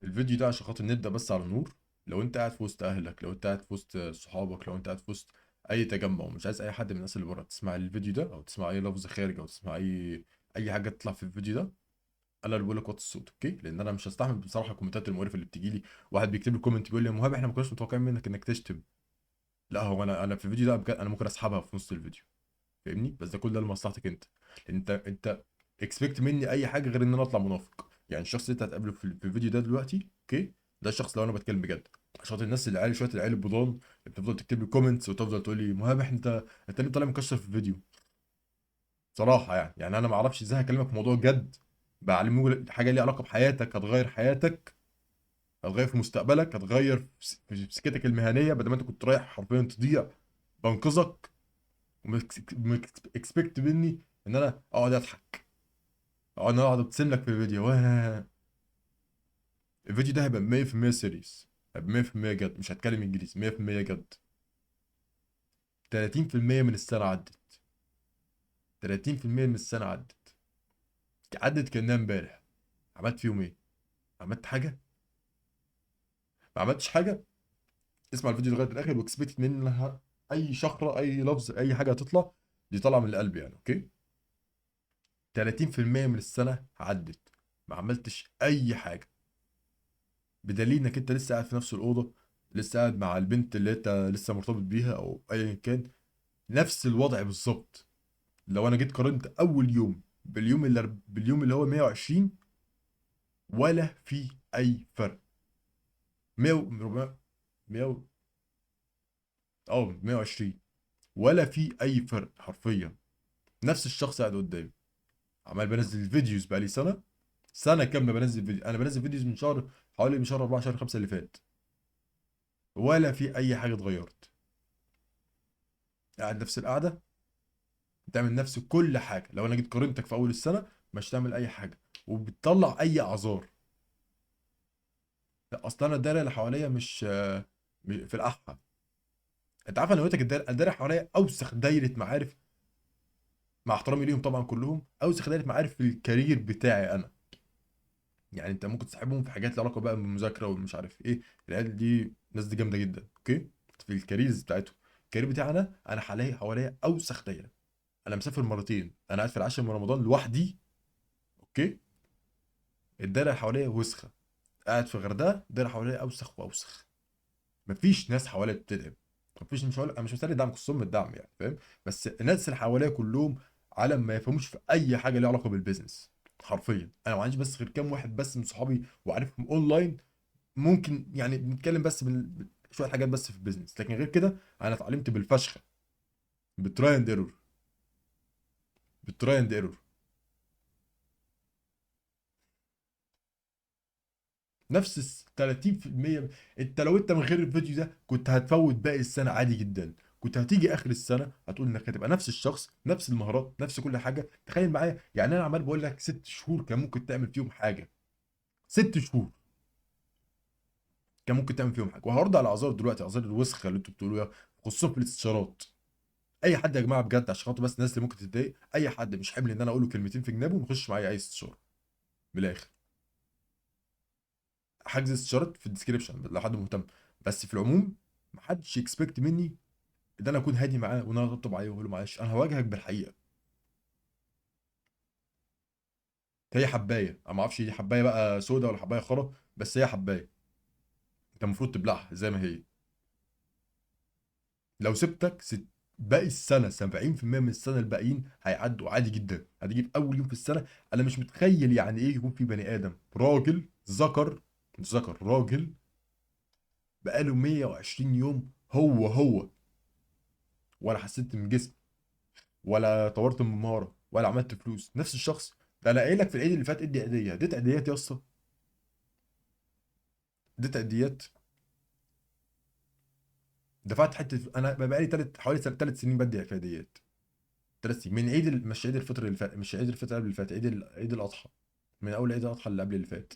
الفيديو ده عشان خاطر نبدأ بس على نور. لو انت قاعد في وسط اهلك، لو انت قاعد في وسط صحابك، لو انت قاعد في وسط اي تجمع ومش عايز اي حد من الناس اللي بره تسمع الفيديو ده، او تسمع اي لفظ خارج، او تسمع اي حاجه تطلع في الفيديو ده، انا اللي بقول لك وطي الصوت، اوكي؟ لان انا مش هستحمل بصراحه الكومنتات المقرفه اللي بتجي لي. واحد بيكتب لي كومنت بيقول لي يا مهاب احنا ما كناش متوقعين منك انك تشتم. لا، هو انا في الفيديو ده بجد انا ممكن اسحبها في نص الفيديو، فاهمني؟ بس ده كل ده لمصلحتك انت، لان انت اكسبكت مني اي حاجه غير ان انا اطلع منافق. يعني الشخص اللي انت هتقابله في الفيديو ده دلوقتي، اوكي؟ ده الشخص لو انا بتكلم بجد. عشان خاطر الناس اللي عيال، شويه العيال البضان اللي بتفضل تكتب لي كومنتس وتفضل تقول لي مهاب انت ليه طالع مكشر في الفيديو؟ صراحه يعني انا ما اعرفش ازاي هكلمك في موضوع جد، بعلمه حاجه ليها علاقه بحياتك، هتغير حياتك، هتغير في مستقبلك، هتغير في سكتك المهنيه، بدل ما انت كنت رايح حرفيا تضيع، بنقذك. اكسبكت مني ان انا اقعد اضحك، او انا اقعد ابتسم لك في الفيديو الفيديو ده هيبقى 100% سيريس، هيبقى 100% جد، مش هتكلم انجليزي، 100% جد. 30% من السنه عدت، 30% من السنه عدت كانها امبارح. عملت فيهم ايه؟ عملت حاجه؟ ما عملتش حاجه. اسمع الفيديو لغايه الاخر واكسبكت منها اي شخره، اي لفظ، اي حاجه هتطلع دي طالعه من القلب يعني، اوكي؟ 30% من السنه عدت، ما عملتش اي حاجه، بدليل انك انت لسه قاعد في نفس الاوضه، لسه قاعد مع البنت اللي انت لسه مرتبط بيها او ايا كان، نفس الوضع بالظبط. لو انا جيت قارنت اول يوم باليوم اللي هو 120، ولا في اي فرق. 100 400 100 120، ولا في اي فرق حرفيا. نفس الشخص قاعد قدامي، عمال بنزل فيديوز بقالي سنه كامله بنزل فيديو، انا بنزل فيديوز من شهر، حوالي من شهر 4 شهر 5 اللي فات، ولا في اي حاجه اتغيرت. قاعد نفس القعده، بتعمل نفس كل حاجه. لو انا جيت قارنتك في اول السنه مش تعمل اي حاجه، وبتطلع اي اعذار. لا اصل انا الدايره اللي حواليا مش في الاحقى. انت عارف انا قلت لك الدايره حواليا اوسخ دايره معارف، مع احترامي ليهم طبعا كلهم، اوسخ دايره معارف في الكارير بتاعي انا. يعني انت ممكن تصاحبهم في حاجات لها علاقه بقى بالمذاكره ومش عارف ايه، العيال دي الناس دي جامده جدا، اوكي؟ في الكاريرز بتاعتهم. الكارير بتاعنا انا حواليا اوسخ دايره. انا مسافر مرتين، انا قاعد في العاشر من رمضان لوحدي، اوكي؟ الدايره اللي حواليا وسخه. قاعد في الغردقه، الدايره حواليا اوسخ واوسخ. مفيش ناس حواليا بتدعم. مفيش، مش هقول، انا مش مستني دعم، خصوصا من الدعم يعني، فاهم؟ بس الناس اللي حواليا كلهم عالم ما يفهموش في اي حاجه ليها علاقه بالبيزنس. حرفيا انا ما عنديش بس غير كام واحد بس من صحابي وعارفهم اونلاين، ممكن يعني بنتكلم بس شويه حاجات بس في البيزنس، لكن غير كده انا اتعلمت بالفشخ، بالتراي اند ايرور، بالتراي اند ايرور. نفس 30%. انت لو انت من غير الفيديو ده كنت هتفوت باقي السنه عادي جدا، كنت هتيجي اخر السنه هتقول انك هتبقى نفس الشخص، نفس المهارات، نفس كل حاجه. تخيل معايا يعني انا عمال بقول لك 6 شهور كان ممكن تعمل فيهم حاجه. 6 شهور كان ممكن تعمل فيهم حاجه. وهرد على اعذار دلوقتي، اعذار الوسخه اللي انتوا بتقولوها، خصوصا في الاستشارات. اي حد يا جماعه بجد، عشان خاطر بس الناس اللي ممكن تتضايق، اي حد مش حمل ان انا اقول له كلمتين في جنابه وما يخش معايا اي استشاره. من الاخر، حجز استشارات في الديسكربشن لو حد مهتم. بس في العموم محدش يكسبكت مني ان انا اكون هادي معاه وان انا اطبطب عليه واقول له معلش، انا هواجهك بالحقيقه. هي حبايه، انا ما اعرفش دي حبايه بقى سودا ولا حبايه خرا، بس هي حبايه، انت المفروض تبلعها زي ما هي. لو سبتك باقي السنه 70% من السنه الباقيين هيعدوا عادي جدا. هتيجي في اول يوم في السنه، انا مش متخيل يعني ايه يكون في بني ادم راجل ذكر، مش ذكر، راجل، بقاله 120 يوم هو، ولا حسنت من جسمي، ولا طورت من مهاره، ولا عملت فلوس، نفس الشخص. ده انا قايل لك في العيد اللي فات ادي عيديه، اديت عيديات يا اسطى، اديت عيديات. دفعت حته، انا بقالي حوالي 3 سنين بدي في عيديات. 3 سنين من مش عيد الفطر اللي فات، مش عيد الفطر قبل اللي فات، عيد الاضحى. من اول عيد الاضحى اللي قبل اللي فات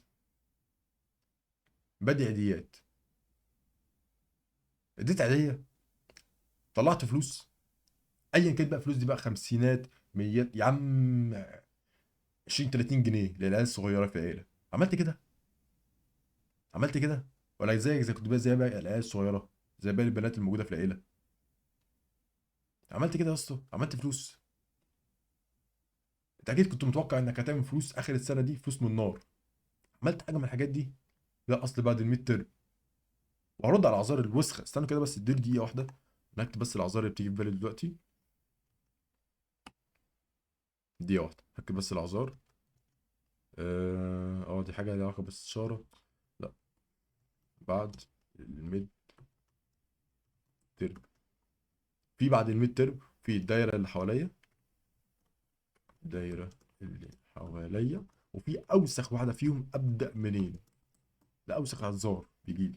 بدي عيديات. اديت عيديه، طلعت فلوس، ايا كانت بقى فلوس دي بقى، خمسينات، ميات يا عم، 20 30 جنيه للعيال الصغيره في العيله. عملت كده. عملت كده؟ ولا زيك زي كنت بقى زي باقي العيال الصغيره، زي باقي البنات الموجوده في العيله؟ عملت كده يا اسطى؟ عملت فلوس؟ انت اكيد كنت متوقع انك هتعمل فلوس اخر السنه دي، فلوس من النار. عملت حاجه من الحاجات دي؟ لا، اصل بعد الميد ترم. وهرد على الاعذار الوسخه، استنى كده بس اديني دقيقه واحده نكتب بس الاعذار اللي بتيجي في بالي دلوقتي. دقيقه واحده هكتب بس الاعذار. دي حاجه ليها علاقه بالاستشاره. لا، بعد الميد ترم. في بعد الميد ترم في الدايره اللي حواليا، الدايره اللي حواليا، وفي اوسخ واحده فيهم ابدا منين. لا، اوسخ اعذار بيجي لي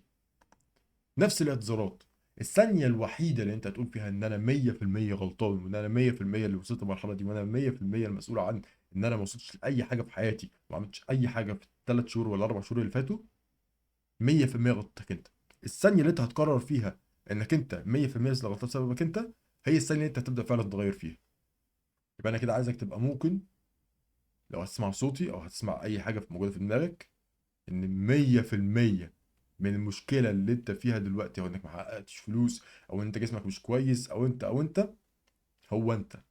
نفس الاعتذارات. الثانيه الوحيده اللي انت تقول فيها ان انا 100% غلطان، وان انا 100% اللي وصلت للمرحله دي، وانا 100% المسؤول عن ان انا ما وصلتش لاي حاجه في حياتي، ما عملتش اي حاجه في الثلاث شهور ولا اربع شهور اللي فاتوا، 100% غلطتك انت. الثانيه اللي انت هتقرر فيها انك انت 100% اللي غلطان بسببك انت، هي الثانيه اللي انت هتبدا فعلا تتغير فيها. يبقى انا كده عايزك تبقى موقن، لو هتسمع صوتي او هتسمع اي حاجه موجوده في دماغك، ان 100% من المشكله اللي انت فيها دلوقتي، او انك ما حققتش فلوس، او انت جسمك مش كويس، او انت هو انت.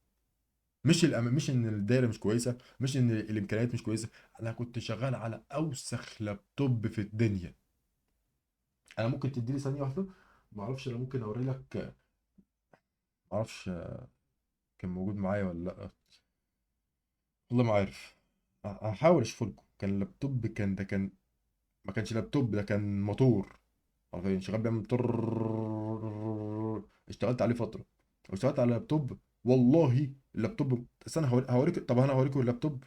مش ان الدايره مش كويسه، مش ان الامكانيات مش كويسه. انا كنت شغال على اوسخ لابتوب في الدنيا. انا ممكن تديني ثانيه واحده؟ ما اعرفش، انا ممكن اوري لك، ما اعرفش كان موجود معايا ولا لا. والله ما عارف. هحاول اشوف لكم. كان اللابتوب كان ما كانش لابتوب، ده كان موتور. حرفيا شغال بيعمل اشتغلت عليه فتره، واشتغلت على لابتوب. والله اللابتوب، بس انا هوريك. طب انا هوريكم اللابتوب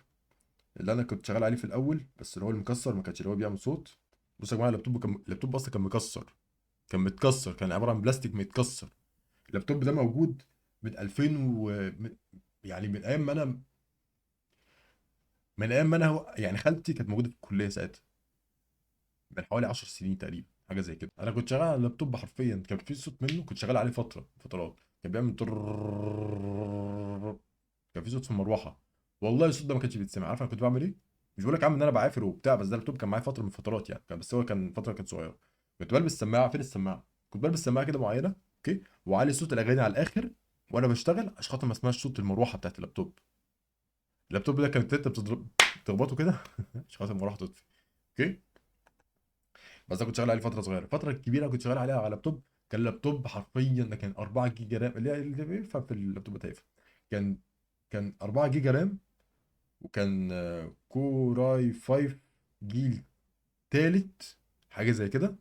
اللي انا كنت شغال عليه في الاول، بس اللي هو المكسر، ما كانش اللي هو بيعمل صوت. بصوا يا جماعه، اللابتوب اصلا كان مكسر، كان متكسر، كان عباره عن بلاستيك متكسر. اللابتوب ده موجود من 2000 يعني من ايام ما انا يعني خالتي كانت موجوده في الكليه ساعتها، من حوالي 10 سنين تقريبا، حاجه زي كده. انا كنت شغال على اللابتوب حرفيا، كان في صوت منه كنت شغال عليه فترات، كان بيعمل كان في صوت في المروحه. والله الصوت ده ما كانش بيتسمع. عارف انا كنت بعمل ايه؟ مش بقول لك يا عم ان انا بعافر وبتاع، بس ده اللابتوب كان معايا فتره من الفترات يعني، بس هو كان فتره كانت صغيره. كنت بلبس سماعه. فين السماعه؟ كنت بلبس سماعه كده معينه، اوكي، وعلي صوت الاغاني على الاخر وانا بشتغل، عشان خاطر ما اسمعش صوت المروحه بتاعت اللابتوب. اللابتوب ده كانت انت بتخبطه كده عشان خاطر المروحه تطفي، اوكي. بس ده كنت شغال عليه فتره صغيره. الفتره الكبيره كنت شغال عليها على لابتوب. كان لابتوب حرفيا ده كان 4 جيجا رام، اللي بيفهم في اللابتوب هيفهم. كان كان 4 جيجا رام، وكان كوراي 5 جيل تالت، حاجه زي كده،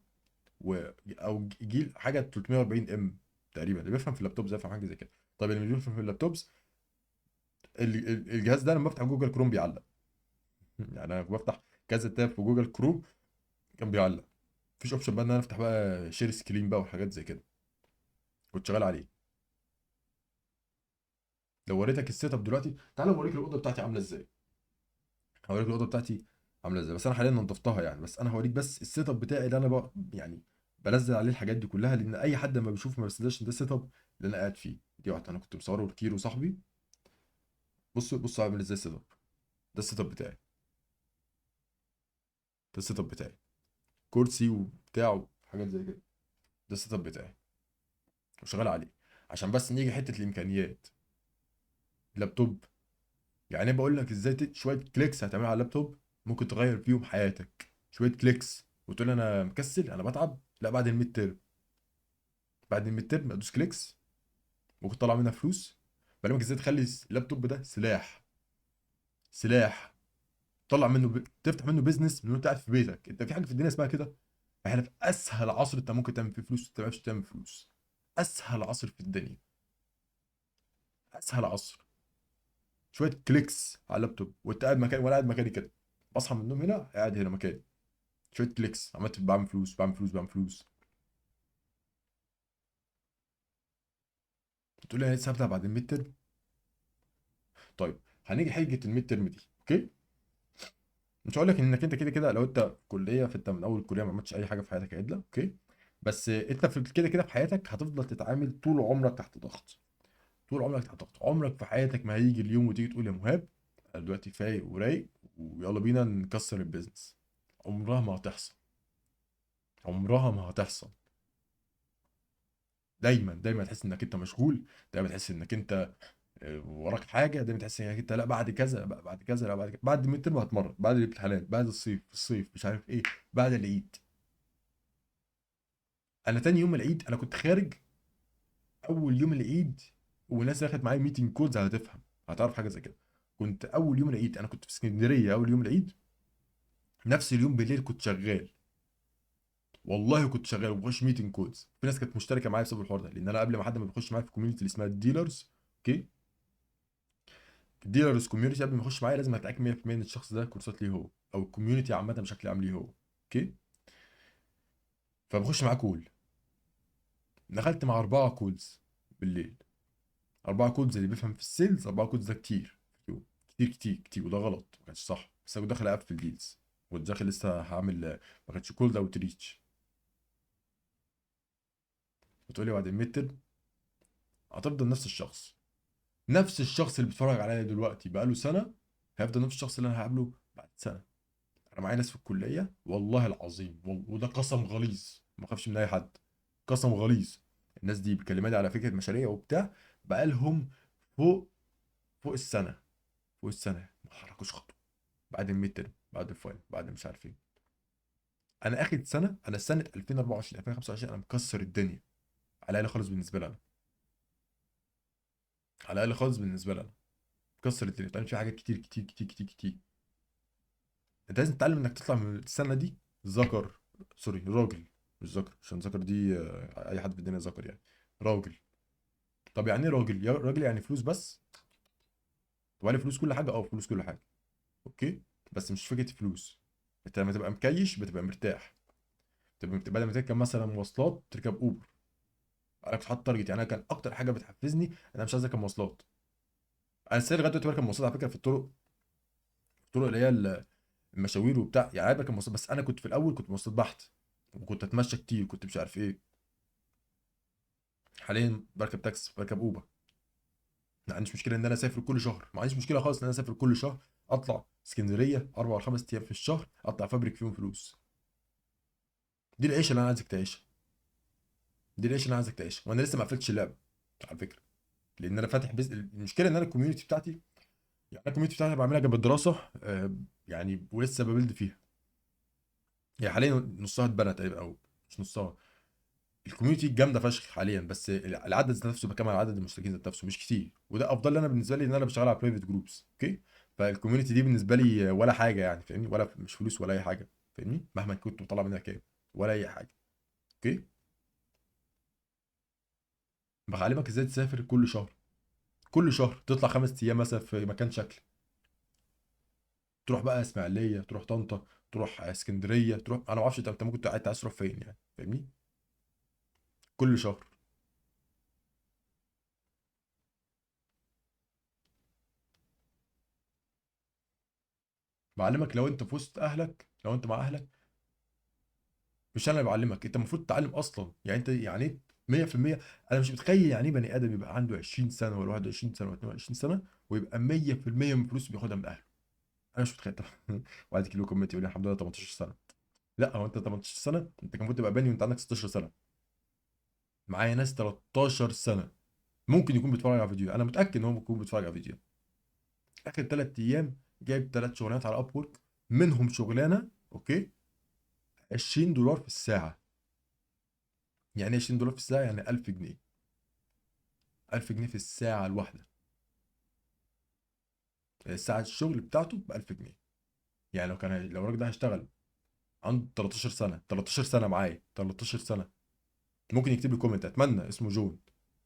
او جيل حاجه 340 ام تقريبا. اللي بيفهم في اللابتوب زي يفهم حاجه زي كده. طيب اللي مش بيفهم في اللابتوبز، الجهاز ده لما بفتح جوجل كروم بيعلق. يعني انا بفتح كذا تاب في جوجل كروم كان بيعلق. مفيش اوبشن بقى ان انا افتح بقى شير سكرين بقى وحاجات زي كده. كنت شغال عليه. لو وريتك السيت اب دلوقتي، تعالى اوريك الاوضه بتاعتي عامله ازاي. هوريك الاوضه بتاعتي عامله ازاي، بس انا حاليا نضفتها يعني. بس انا هوريك بس السيت اب بتاعي اللي انا بقى يعني بنزل عليه الحاجات دي كلها، لان اي حد لما بيشوف ما بيصدقش إن ده السيت اب اللي انا قاعد فيه. دي واحده انا كنت مصوره لكيرو صاحبي. بصوا عامل ازاي السيت اب. ده السيت اب بتاعي، ده السيت اب بتاعي، كرسي وبتاع وحاجات زي كده. ده السيت اب بتاعي وشغال عليه. عشان بس نيجي حته الامكانيات. لابتوب، يعني انا بقول لك ازاي شويه كليكس هتعملها على اللابتوب ممكن تغير فيهم حياتك. شويه كليكس وتقول لي انا مكسل انا بتعب. لا، بعد الميد تيرم، بعد الميد تيرم ادوس كليكس، ممكن تطلع منها فلوس. بكلمك ازاي تخلي اللابتوب ده سلاح، سلاح تطلع منه تفتح منه بيزنس من وانت قاعد في بيتك. انت في حاجه في الدنيا اسمها كده؟ احنا في اسهل عصر انت ممكن تعمل فيه فلوس، انت ما تعرفش تعمل فلوس. اسهل عصر في الدنيا، اسهل عصر. شويه كليكس على اللابتوب وانت قاعد مكان، وانا قاعد مكاني كده، بصحى من النوم هنا قاعد هنا مكاني. شويه كليكس عملت بعمل فلوس بعمل فلوس بعمل فلوس. تقول لي انا لسه هبدا بعد الميد ترم. طيب هنيجي حجه الميد ترم دي، اوكي. مش هقول لك انك انت كده كده لو انت في كليه، فانت من اول الكليه ما عملتش اي حاجه في حياتك عدله، اوكي. بس انت في كده كده في حياتك هتفضل تتعامل طول عمرك تحت ضغط. طول عمرك تحت ضغط. عمرك في حياتك ما هيجي اليوم وتيجي تقول يا مهاب انا دلوقتي فايق ورايق ويلا بينا نكسر البيزنس. عمرها ما هتحصل. عمرها ما هتحصل. دايما دايما تحس انك انت مشغول، دايما تحس انك انت وراك حاجه، دايما تحس انك انت لا بعد كذا، بعد كذا، لا بعد كذا، بعد الميد ترم هتمرن، بعد الامتحانات، بعد الصيف، في الصيف مش عارف ايه، بعد العيد. انا تاني يوم العيد انا كنت خارج، اول يوم العيد، وناس اخدت معايا ميتنج كودز هتفهم، هتعرف حاجه زي كده. كنت اول يوم العيد انا كنت في اسكندريه، اول يوم العيد نفس اليوم بالليل كنت شغال. والله كنت شغال وبخش ميتنج كودز. في ناس كانت مشتركه معايا بسبب الحوار ده، لان انا قبل ما حد ما بيخش معايا في الكوميونتي اللي اسمها الديلرز. اوكي. الديلرز كوميونتي قبل ما يخش معايا لازم اتاكد 100% ان الشخص ده كورسات ليه هو، او الكوميونتي عامه بشكل عام ليه هو. اوكي. فبخش معاه كول. دخلت مع 4 كولز بالليل. 4 كولز اللي بيفهم في السيلز، 4 كولز ده كتير في اليوم. كتير كتير كتير، وده غلط، ما كانش صح، بس انا كنت داخل اقفل ديلز. كنت داخل لسه هعمل، ما كانتش كولد او تريتش. بتقولي بعد الميد ترم هتفضل نفس الشخص، نفس الشخص اللي بيتفرج عليا دلوقتي بقاله سنه، هيفضل نفس الشخص اللي انا هقابله بعد سنه. انا معايا ناس في الكليه والله العظيم، وده قسم غليظ، ما اخافش من اي حد، قسم غليظ. الناس دي بيكلماني على فكره مشاريع وبتاع، بقالهم فوق، فوق السنه، فوق السنه ما حركوش خطوه. بعد الميد ترم، بعد الفاينل، بعد مش عارف ايه. انا اخد سنه، انا سنه 2024 2025 انا مكسر الدنيا، على الاقل خالص بالنسبه لي انا، على الاقل خالص بالنسبه لي انا مكسر الدنيا، بتعمل في حاجات كتير كتير كتير كتير كتير. انت لازم تتعلم انك تطلع من السنه دي ذكر، سوري راجل، مش ذكر عشان ذكر دي اي حد في الدنيا ذكر يعني، راجل. طب يعني ايه راجل؟ يا راجل يعني فلوس بس؟ طب يعني فلوس كل حاجه؟ اه فلوس كل حاجه. اوكي. بس مش فكره فلوس. انت لما تبقى مكيش بتبقى مرتاح، بدل ما تركب مثلا مواصلات تركب اوبر. انا كنت حاطط تارجت، يعني انا كان اكتر حاجه بتحفزني انا مش عايز اركب مواصلات. انا لسه لغايه دلوقتي بركب مواصلات على فكره، في الطرق، الطرق اللي هي المشاوير وبتاع، يعني عادي بركب مواصلات، بس انا كنت في الاول كنت مواصلات بحت، وكنت اتمشى كتير، كنت مش عارف ايه. حاليا بركب تاكسي، بركب اوبر. ما عنديش مشكله ان انا اسافر كل شهر، ما عنديش مشكله خالص ان انا اسافر كل شهر، اطلع اسكندريه 4 ولا 5 ايام في الشهر، اطلع فابريك فيهم فلوس. دي العيشه اللي انا عايزك تعيشها، دي العيشه اللي انا عايزك تعيشها، وانا لسه ما قفلتش اللعبه على فكره. لان انا فاتح المشكله ان انا الكوميونتي بتاعتي، يعني انا الكوميونتي بتاعتي بعملها جنب الدراسه، يعني ولسه ببلد فيها. هي حاليا نصها اتبنى تقريبا، او مش نصها. الكوميونتي جامده فشخ حاليا، بس العدد ذات نفسه بكام على عدد المشتركين ذات نفسه مش كتير، وده افضل لي انا بالنسبه لي ان انا بشتغل على برايفت جروبس. اوكي. فالكوميونتي دي بالنسبه لي ولا حاجه يعني، فاهمني؟ ولا مش فلوس ولا اي حاجه، فاهمني؟ مهما كنت بطلع منها كام، ولا اي حاجه. اوكي. بعلمك ازاي تسافر كل شهر، كل شهر تطلع 5 ايام مثلا في مكان شكل، تروح بقى اسماعيليه، تروح طنطا، تروح اسكندريه، تروح انا ما اعرفش انت ممكن عايز تروح فين يعني، فاهمني؟ كل شهر. بعلمك لو انت في وسط اهلك، لو انت مع اهلك، مش انا اللي بعلمك، انت المفروض تتعلم اصلا، يعني انت يعني ايه 100%. انا مش متخيل يعني ايه بني ادم يبقى عنده 20 سنه ولا 21 سنه ولا 22 سنه ويبقى 100% من فلوسه بياخدها من اهله. انا مش متخيل طبعا. وبعد كده كومنت يقول لي الحمد لله 18 سنه. لا، هو انت 18 سنه انت كان المفروض تبقى باني وانت عندك 16 سنه. معايا ناس 13 سنه ممكن يكون بيتفرج على فيديو، انا متاكد ان هو ممكن يكون بيتفرج على فيديو. اخر 3 ايام جايب 3 شغلانات على اب وورك، منهم شغلانه اوكي $20 في الساعه. يعني ايه $20 في الساعه؟ يعني 1000 جنيه. 1000 جنيه في الساعه الواحده. ساعة الشغل بتاعته ب 1000 جنيه. يعني لو الراجل ده هيشتغل عنده 13 سنة، 13 سنة معايا 13 سنة، ممكن يكتب لي كومنت، اتمنى اسمه جون،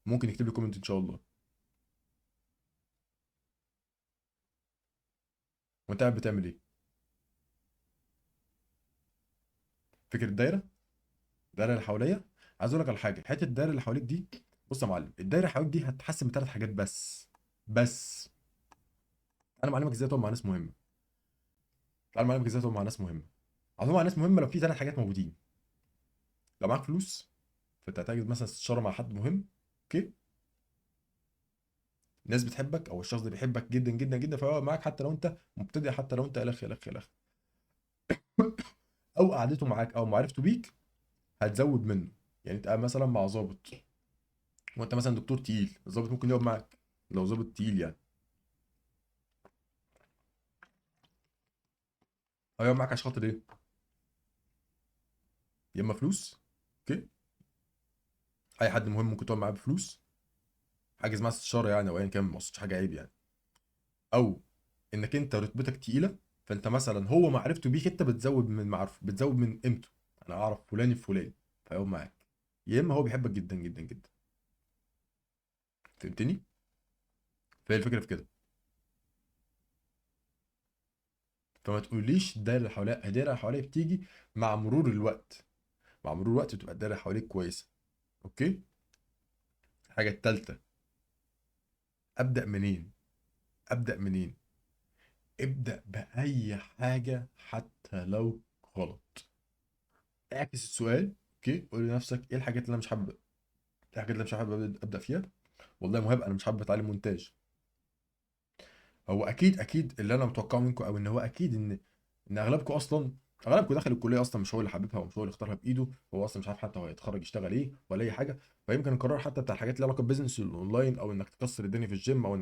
ممكن يكتب لي كومنت ان شاء الله. وانت قاعد بتعمل ايه؟ فكرة الدايرة، الدايرة اللي حواليا. عايز اقول لك على حاجة، حتة الدايرة اللي حواليك دي، بص يا معلم، الدايرة اللي حواليك دي هتتحسن بثلاث حاجات بس. بس انا معلمك ازاي تقعد مع ناس مهمة. انا معلمك ازاي تقعد مع ناس مهمة. هتقعد مع ناس مهمة لو في 3 حاجات موجودين. لو معاك فلوس، فانت هتحتاج مثلا استشارة مع حد مهم. اوكي. ناس بتحبك، او الشخص ده بيحبك جدا جدا جدا، فهو معاك حتى لو انت مبتدئ، حتى لو انت الخ الخ الخ. او قعدته معاك او معرفته بيك هتزود منه. يعني انت قاعد مثلا مع ظابط، وانت مثلا دكتور تقيل، الظابط ممكن يقعد معاك لو ظابط تقيل يعني. هيقعد معاك عشان خاطر ايه؟ يا اما فلوس، اوكي، اي حد مهم ممكن تقعد معاه بفلوس، حاجز معاه استشاره يعني، او ايا كان، ما قصدش حاجه عيب يعني. او انك انت رتبتك تقيله، فانت مثلا هو معرفته بيك انت بتزود من معرفه، بتزود من قيمته. انا اعرف فلان الفلاني فيقعد معاك. يا اما هو بيحبك جدا جدا جدا. فهمتني؟ فهي الفكره في كده. فما تقوليش الدايره اللي حواليا، الدايره اللي حواليا بتيجي مع مرور الوقت. مع مرور الوقت بتبقى الدايره اللي حواليك كويسه. اوكي. الحاجه التالته، ابدا منين؟ ابدا منين؟ ابدا باي حاجه حتى لو غلط. اعكس السؤال، اوكي، قول لنفسك ايه الحاجات اللي انا مش حابب، ايه الحاجات اللي أنا مش حابب ابدا فيها. والله مهاب انا مش حابب اتعلم مونتاج. هو اكيد اكيد اللي انا متوقعه منكم، او ان هو اكيد ان اغلبكم اصلا، اغلبكم داخل الكليه اصلا مش هو اللي حاببها، ومش هو اللي اختارها بايده، هو اصلا مش عارف حتى هو هيتخرج يشتغل ايه ولا اي حاجه. فيمكن القرار حتى بتاع الحاجات اللي علاقه ببزنس الاونلاين، او انك تكسر الدنيا في الجيم، او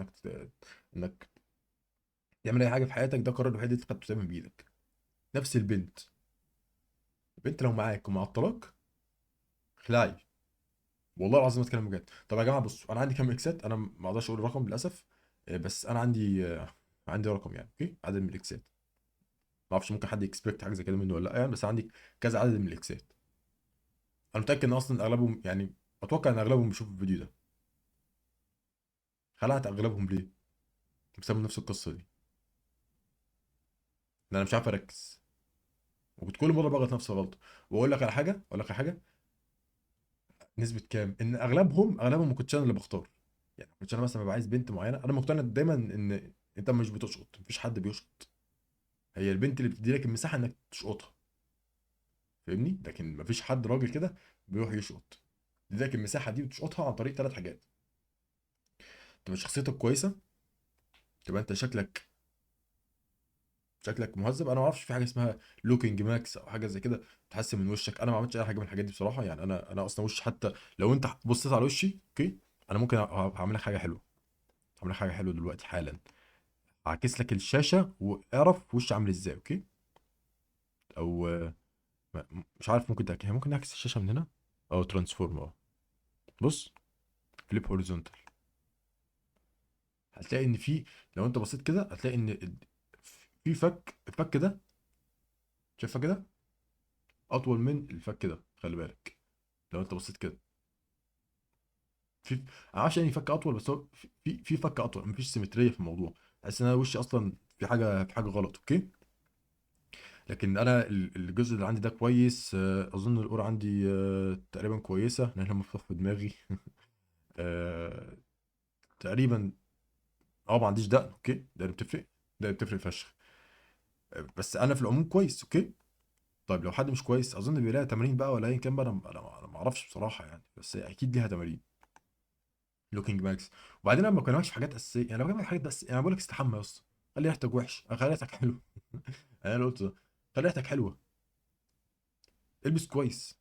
انك تعمل اي حاجه في حياتك، ده القرار الوحيد اللي انت خدته من بايدك. نفس البنت، البنت لو معاك ومعطلاك، خلعي. والله العظيم بتكلم بجد. طب يا جماعه بصوا، انا عندي كام اكسات، انا ما اقدرش اقول رقم للاسف، بس انا عندي عندي رقم يعني، اوكي، عدد من الاكسات. ما اعرفش ممكن حد يكسبكت حاجه زي كده منه ولا لا يعني، بس عندي كذا عدد من الاكسات. انا متاكد ان اصلا اغلبهم يعني، اتوقع ان اغلبهم بيشوفوا الفيديو ده. خلعت اغلبهم ليه؟ بسبب نفس القصه دي، ان انا مش عارف اركز، وكنت كل مره بغلط نفس الغلطه. واقول لك على حاجه، اقول لك على حاجه، نسبه كام ان اغلبهم ما كنتش انا اللي بختار. يعني ما كنتش انا مثلا ببقى عايز بنت معينه، انا مقتنع دايما ان انت مش بتشقط، مفيش حد بيشقط. هي البنت اللي بتدي لك المساحه انك تشقطها. فاهمني؟ لكن مفيش حد راجل كده بيروح يشقط. بيدي لك المساحه دي وتشقطها عن طريق ثلاث حاجات: تبقى شخصيتك كويسه، تبقى انت شكلك مهذب. انا ما اعرفش في حاجه اسمها لوكينج ماكس او حاجه زي كده تحسن من وشك. انا ما عملتش اي حاجه من الحاجات دي بصراحه يعني. انا اصلا وشي، حتى لو انت بصيت على وشي، اوكي، انا ممكن هعمل لك حاجه حلوه، هعمل لك حاجه حلوه دلوقتي حالا. هعكس لك الشاشه واعرف وشي عامل ازاي، اوكي؟ او مش عارف، ممكن ده ممكن نعكس الشاشه من هنا، او ترانسفورم، اه. بص، فليب هوريزونتال. هتلاقي ان في، لو انت بصيت كده هتلاقي ان في الفك ده، شايفها كده، اطول من الفك ده، خلي بالك لو انت بصيت كده. في انا معرفش يعني فك اطول، بس هو في فك اطول، مفيش سيمتريه في الموضوع. تحس ان انا وشي اصلا في حاجه غلط، اوكي. لكن انا الجزء اللي عندي ده كويس. اظن القرعه عندي تقريبا كويسه، لان انا مفتوح في دماغي. آه، تقريبا. اه ما عنديش دقن، اوكي، ده اللي بتفرق، ده اللي بتفرق فشخ. بس انا في العموم كويس، اوكي. طيب لو حد مش كويس، اظن بيلاقي تمارين بقى ولا ايا كان بقى، انا ما اعرفش بصراحه يعني، بس اكيد ليها تمارين. لوكينج ماكس. وبعدين انا ما بكلمكش في حاجات اساسيه يعني، انا بكلمك في حاجات بس يعني، بقول لك استحمى يا اسطى، خلي ريحتك وحش، خلي ريحتك حلو. انا اللي قلت ده. خلي ريحتك حلوه، البس كويس.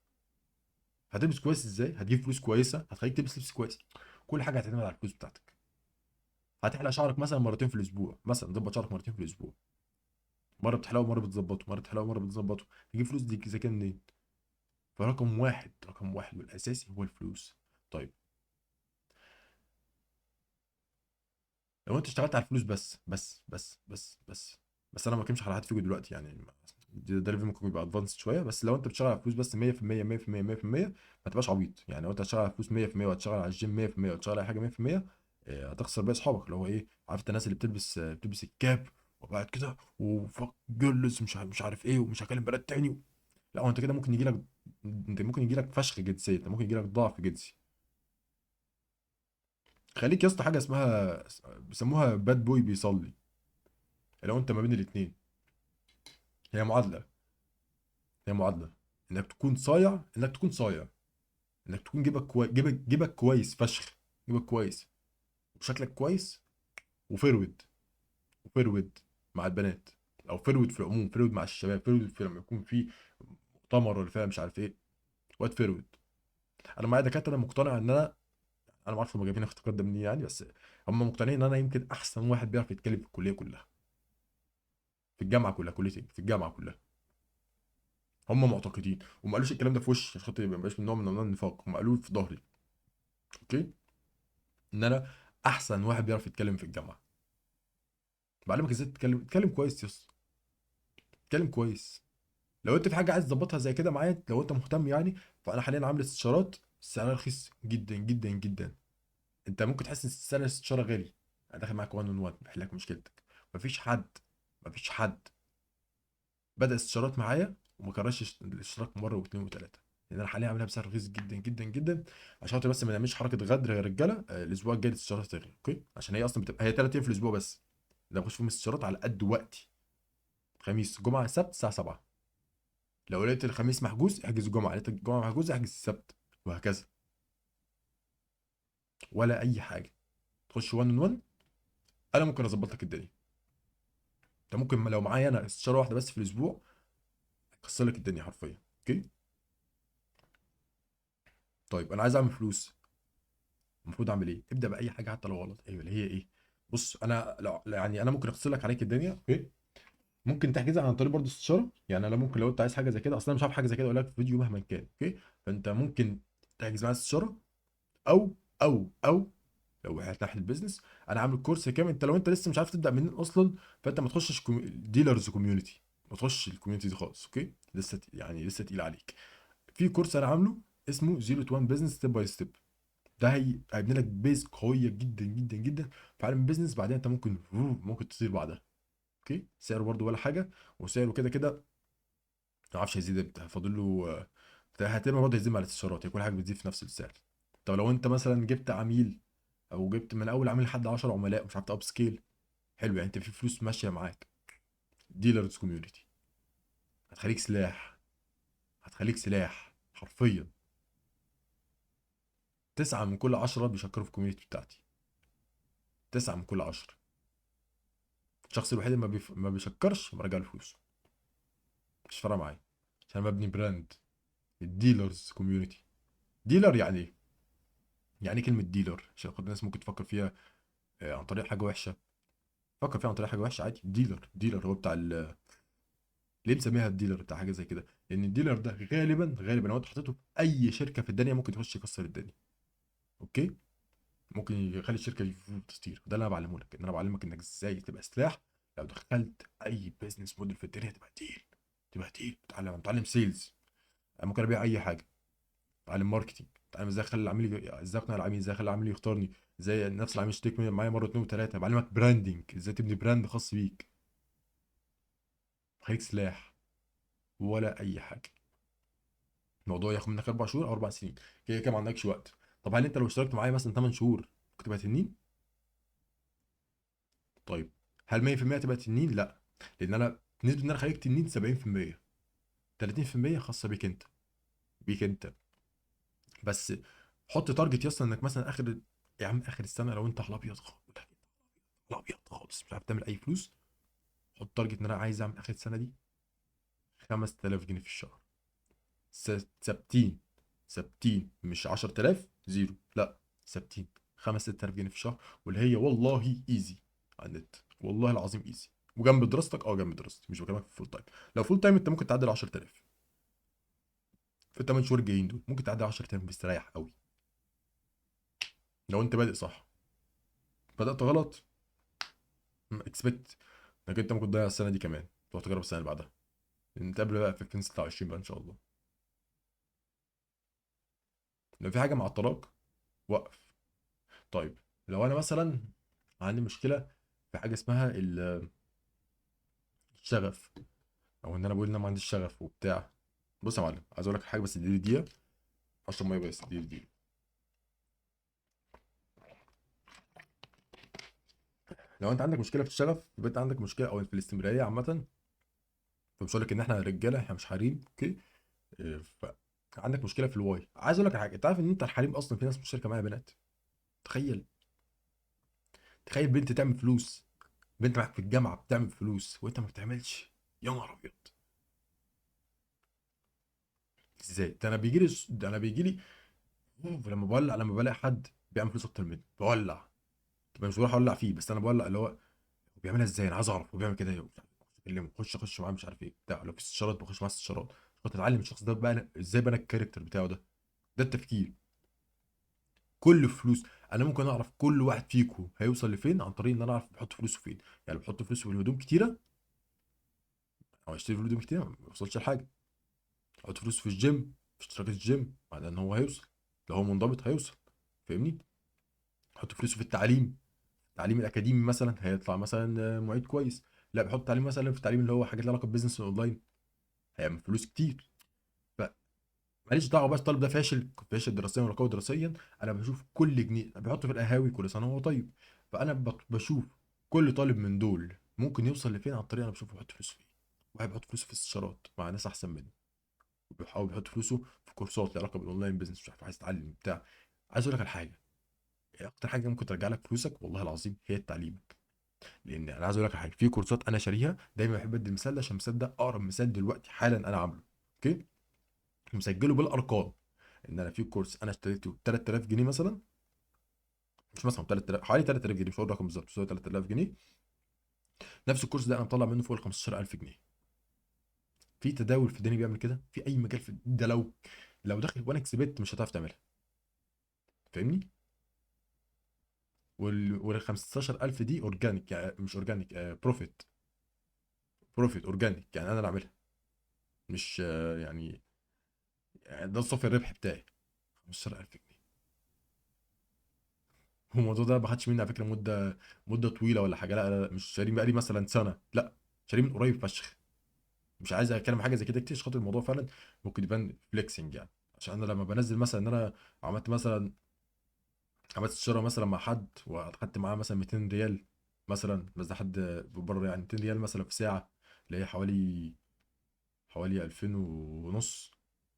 هتلبس كويس ازاي؟ هتجيب فلوس كويسه هتخليك تلبس لبس كويس. كل حاجه هتعتمد على الفلوس بتاعتك. هتحلق شعرك مثلا مرتين في الاسبوع، مثلا ظبط شعرك مرتين في الاسبوع، مره بتحلقه ومره بتظبطه، مره بتحلقه ومره بتظبطه. تجيب فلوس دي زي كده منين؟ فرقم واحد، رقم واحد والاساسي هو الفلوس. طيب لو انت اشتغلت على الفلوس بس انا ما بتكلمش على حد فيكم دلوقتي يعني، ده ليفل ممكن يبقى ادفانسد شويه. بس لو انت بتشتغل على الفلوس بس 100% 100% 100%، ما تبقاش عبيط يعني. لو انت هتشتغل على الفلوس 100%، وهتشتغل على الجيم 100%، وهتشتغل على حاجه 100%، هتخسر باقي اصحابك. اللي هو ايه، عارف انت الناس اللي بتلبس الكاب وبعد كده وفك جلس، مش عارف ايه، ومش هكلم بنات تاني. لا هو انت كده ممكن يجي لك، انت ممكن يجي لك فشخ جنسي، انت ممكن يجي لك ضعف جنسي. خليك يا اسطى حاجه اسمها، بيسموها باد بوي بيصلي. لو انت ما بين الاثنين، هي معادله، هي معادله، انك تكون صايع، انك تكون صايع، انك تكون جيبك كويس فشخ، جيبك كويس وشكلك كويس، وفرود، وفرود مع البنات، او فرود في العموم، فرود مع الشباب، فرود في لما يكون في مؤتمر ولا فيها مش عارف ايه. واد فيرود. انا معايا دكاتره مقتنع ان انا ما اعرفش هم جايبين الاختيار ده منين يعني، بس هم مقتنعين ان انا يمكن احسن واحد بيعرف يتكلم في الكليه كلها، في الجامعه كلها، كليتي في الجامعه كلها. هم معتقدين وما قالوش الكلام ده في وشي عشان خاطر ما يبقاش من نوع من انواع النفاق، هم قالوه في ظهري. اوكي، ان انا احسن واحد بيعرف يتكلم في الجامعه. بعلمك ازاي تتكلم، اتكلم كويس يا اسطى، اتكلم كويس. لو انت في حاجه عايز تظبطها زي كده معايا، لو انت مهتم يعني، فانا حاليا عامل استشارات سعرها رخيص جدا جدا جدا. انت ممكن تحس ان سعر الاستشاره غالي. انا داخل معاك 1 اون 1 بحل لك مشكلتك. مفيش حد بدأ استشارات معايا وما كررش الاشتراك مره واثنين وثلاثه، لان انا حاليا عاملها بسعر رخيص جدا جدا جدا. عشان خاطر بس ما نعملش حركه غدر يا رجاله. الاسبوع الجاي الاستشارات هتغلى، اوكي؟ عشان هي اصلا بتبقى هي 3 ايام في الاسبوع بس، ده بخش فيهم استشارات على قد وقتي. خميس جمعه سبت الساعه 7. لو لقيت الخميس محجوز احجز الجمعه، لقيت الجمعه محجوز احجز السبت، وهكذا. ولا اي حاجه، تخش 1 اون 1، انا ممكن اظبط لك الدنيا. انت ممكن لو معايا انا استشاره واحده بس في الاسبوع اكسر لك الدنيا حرفيا. اوكي؟ طيب انا عايز اعمل فلوس، المفروض اعمل ايه؟ ابدا باي حاجه حتى لو غلط. ايوه، اللي هي ايه؟ بص انا يعني انا ممكن اختصر لك عليك الدنيا. اوكي؟ ممكن تحجزها عن طريق برضه استشاره. يعني انا ممكن لو انت عايز حاجه زي كده، اصلا مش عارف حاجه زي كده اقول لك في فيديو مهما كان. اوكي؟ فانت ممكن تحجز معايا استشاره، او لو احنا ناحيه البيزنس، انا عامل كورس كامل. انت لو انت لسه مش عارف تبدا منين اصلا، فانت ما تخشش ديلرز كوميونتي، ما تخش الكوميونتي دي خالص. اوكي؟ لسه يعني لسه تقيل عليك. في كورس انا عامله اسمه 0 to 1 بزنس ستيب باي ستيب. ده هيبني لك بيز قويه جدا جدا جدا في عالم البيزنس. بعدين انت ممكن تطير بعدها. اوكي؟ سعره برده ولا حاجه، وسعره كده كده ما اعرفش هيزيد امتى، فاضل له هتبقى برضه هيزيد مع الاستشارات، هي كل حاجه بتزيد في نفس السعر. طب لو انت مثلا جبت عميل، او جبت من اول عميل لحد 10 عملاء مش عارف تاب سكيل، حلو يعني انت في فلوس ماشيه معاك. ديلرز كوميونتي هتخليك سلاح، هتخليك سلاح حرفيا. 9 من كل 10 بيشكروا في الكوميونتي بتاعتي. 9 من كل 10. الشخص الوحيد اللي ما بيشكرش برجع له فلوسه. مش فارقه معايا، عشان أنا ببني براند. الديلرز كوميونتي. ديلر يعني ايه؟ يعني ايه كلمه ديلر؟ عشان خاطر الناس ممكن تفكر فيها عن طريق حاجه وحشه. فكر فيها عن طريق حاجه وحشه عادي. ديلر هو بتاع ليه مسميها الديلر بتاع حاجه زي كده؟ لان الديلر ده غالبا لو انت حطيته في اي شركه في الدنيا ممكن يخش يكسر الدنيا. اوكي؟ ممكن يخلي الشركه دي تطير. ده اللي انا بعلمه لك، ان انا بعلمك انك ازاي تبقى سلاح. لو دخلت اي بيزنس موديل في الدنيا تبقى تقيل، تبقى تقيل. تتعلم سيلز، انا ممكن ابيع اي حاجه. اتعلم ماركتنج، اتعلم ازاي اخلي العميل ازاي اقنع العميل، ازاي اخلي العميل يختارني، ازاي نفس العميل يشترك معايا مره واثنين وثلاثه. بعلمك براندنج، ازاي تبني براند خاص بيك. خليك سلاح ولا اي حاجه. الموضوع ياخد منك 4 شهور او 4 سنين، كده كده ما عندكش وقت. طب هل انت لو اشتركت معايا مثلا 8 شهور كنت تبقى تنين؟ طيب هل 100% تبقى تنين؟ لا، لان انا نسبه ان انا خليك تنين 70%. 30% خاصه بيك انت، بيك انت بس. حط تارجت يا اسطى انك مثلا اخر، يا عم اخر السنه لو انت على ابيض خالص، على ابيض خالص مش عارف تعمل اي فلوس، حط تارجت ان انا عايز اعمل اخر السنه دي 5000 جنيه في الشهر. ثابتين، ثابتين مش 10000 زيرو، لا، ثابتين. 5 6000 جنيه في الشهر، واللي هي والله ايزي على النت، والله العظيم ايزي. وجنب دراستك، جنب دراستي، مش بكلمك في فول تايم. لو فول تايم انت ممكن تعدي ال 10000 في ال 8 شهور الجايين دول، ممكن تعدي 10000 مستريح قوي لو انت بادئ صح. بدأت غلط، اكسبكت انك انت ممكن تضيع السنه دي كمان، تروح تجرب السنه اللي بعدها. نتقابل بقى في 2026 بقى ان شاء الله. لو في حاجه معطلاك وقف. طيب لو انا مثلا عندي مشكله في حاجه اسمها الشغف، او ان انا بقول ان انا ما عنديش شغف وبتاع. بص يا معلم، عايز اقول لك حاجه بس دي دقيقه. اشرب ميه بس دي. لو انت عندك مشكله في الشغف يبقى انت عندك مشكله او في الاستمراريه عامه. فمش هقول لك ان احنا رجاله، احنا مش حريم. اوكي؟ ف عندك مشكله في الواي. عايز اقول لك على حاجه، انت عارف ان انت الحريم اصلا في ناس مشتركه معايا بنات؟ تخيل. تخيل بنت تعمل فلوس، بنت معاك في الجامعه بتعمل فلوس وانت ما بتعملش. يا نهار ابيض. ازاي؟ ده انا بيجي لي لما بلاقي حد بيعمل فلوس اكتر مني بولع. طب مش بروح اولع فيه، بس انا بولع اللي هو بيعملها ازاي، انا عايز اعرف هو بيعمل كده ايه. اكلمه، اخش معاه، مش عارف ايه بتاع، لو في استشارات بخش معاه استشارات، كنت اتعلم الشخص ده بقى ازاي بنى الكاركتر بتاعه ده. ده التفكير. كل فلوس، انا ممكن اعرف كل واحد فيكم هيوصل لفين عن طريق ان انا اعرف بيحط فلوسه فين. يعني بيحط فلوسه في الهدوم كتيره، او يشتري في الهدوم كتيره ما يوصلش لحاجه. يحط فلوسه في الجيم، في اشتراك الجيم، معناه ان هو هيوصل. لو هو منضبط هيوصل. فاهمني؟ يحط فلوسه في التعليم، التعليم الاكاديمي مثلا هيطلع مثلا معيد كويس. لا بيحط تعليم مثلا في التعليم اللي هو حاجات لها علاقه ببزنس اونلاين، هيعمل فلوس كتير. فماليش دعوه بس الطالب ده فاشل دراسيا ولا قوي دراسيا. انا بشوف كل جنيه بيحطه في القهاوي كل سنه وهو طيب. فانا بشوف كل طالب من دول ممكن يوصل لفين عن طريق انا بشوفه بيحط فلوسه فين. واحد بيحط فلوسه في استشارات مع ناس احسن منه، وبيحاول بيحط فلوسه في كورسات لها علاقه بالاونلاين بزنس، مش عارف عايز يتعلم بتاع. عايز اقول لك على حاجه، يعني اكتر حاجه ممكن ترجع لك فلوسك والله العظيم هي التعليم. لان انا عايز اقول لك على حاجه، في كورسات انا شاريها، دايما بحب ادي المثال ده عشان المثال ده اقرب مثال دلوقتي حالا انا عامله. اوكي؟ مسجله بالارقام. ان انا في كورس انا اشتريته ب 3000 جنيه مثلا، مش مثلا 3000، حوالي 3000 جنيه، مش هقول الرقم بالظبط بس هو 3000 جنيه. نفس الكورس ده انا مطلع منه فوق ال 15000 جنيه. في تداول في الدنيا بيعمل كده في اي مجال في ده، لو داخل وان اكس بت مش هتعرف تعملها. فاهمني؟ وال 15000 دي اورجانيك، يعني مش اورجانيك، بروفيت. بروفيت اورجانيك، يعني انا اللي عاملها، مش يعني ده صافي الربح بتاعي 15000 جنيه. هو الموضوع ده ما خدش مني على فكره مده طويله ولا حاجه، لا لا لا، مش شاريه بقالي مثلا سنه، لا، شاريه من قريب فشخ. مش عايز اتكلم عن حاجه زي كده كتير عشان خاطر الموضوع فعلا ممكن يبان فليكسنج يعني. عشان انا لما بنزل مثلا ان انا عملت مثلا عملت استشاره مثلا مع حد واخدت معاه مثلا 200 ريال مثلا، بس ده حد بره، يعني 200 ريال مثلا في ساعه، اللي هي حوالي 2000 ونص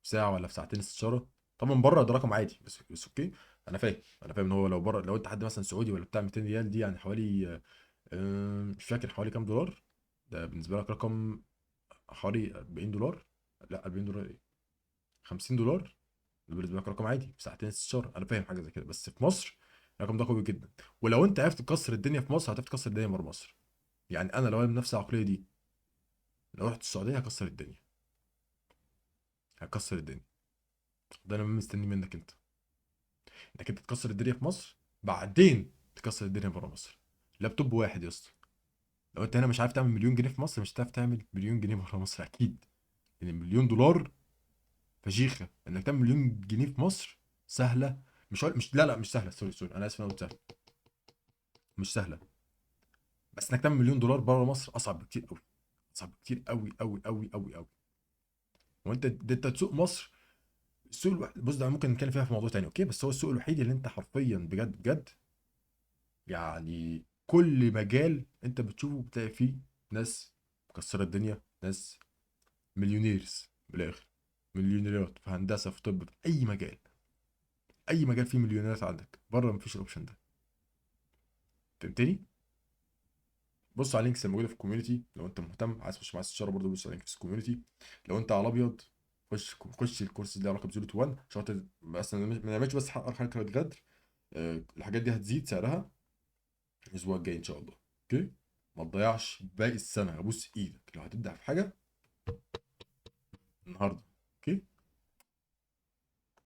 في ساعه ولا في ساعتين استشاره. طبعا بره ده رقم عادي، بس اوكي. انا فاهم ان هو لو بره، لو انت حد مثلا سعودي ولا بتاع، 200 ريال دي يعني حوالي مش فاكر حوالي كام دولار. ده بالنسبه لك رقم حوالي 40 دولار. لا 40 دولار ايه، 50 دولار. ده بالنسبه لك رقم عادي في ساعتين استشاره. انا فاهم حاجه زي كده، بس في مصر الرقم ده قوي جدا. ولو انت عرفت تكسر الدنيا في مصر هتعرف تكسر الدنيا بره مصر. يعني انا لو انا بنفس العقليه دي، لو رحت السعوديه هكسر الدنيا، هكسر الدنيا. ده انا مستني منك انت، انك انت تكسر الدنيا في مصر، بعدين تكسر الدنيا بره مصر. لابتوب واحد يا اسطى، لو انت هنا مش عارف تعمل مليون جنيه في مصر، مش هتعرف تعمل مليون جنيه بره مصر اكيد. يعني مليون دولار فشيخه، انك تعمل مليون جنيه في مصر سهله. مش لا لا مش سهله، سوري انا اسف انا قلت سهله، مش سهله. بس انك تعمل مليون دولار بره مصر اصعب بكتير قوي، اصعب بكتير قوي قوي قوي قوي قوي. وانت انت تسوق مصر، السوق الوحيد، بص ده ممكن نتكلم فيها في موضوع تاني اوكي، بس هو السوق الوحيد اللي انت حرفيا بجد بجد، يعني كل مجال انت بتشوفه بتلاقي فيه ناس مكسره الدنيا، ناس مليونيرز من الاخر، مليونيرات في هندسه، في طب، في اي مجال. اي مجال فيه مليونيرات عندك، بره مفيش الاوبشن ده. فهمتني؟ بص على اللينكس الموجوده في الكوميونتي، لو انت مهتم عايز تخش معايا استشاره برضه بص على اللينكس في الكوميونتي. لو انت على ابيض خش الكورس اللي له علاقه بزيرو تو 1 عشان بس ما نعملش بس حركه غدر. الحاجات دي هتزيد سعرها الاسبوع الجاي ان شاء الله. اوكي؟ ما تضيعش باقي السنه، ابوس ايدك لو هتبدا في حاجه النهارده.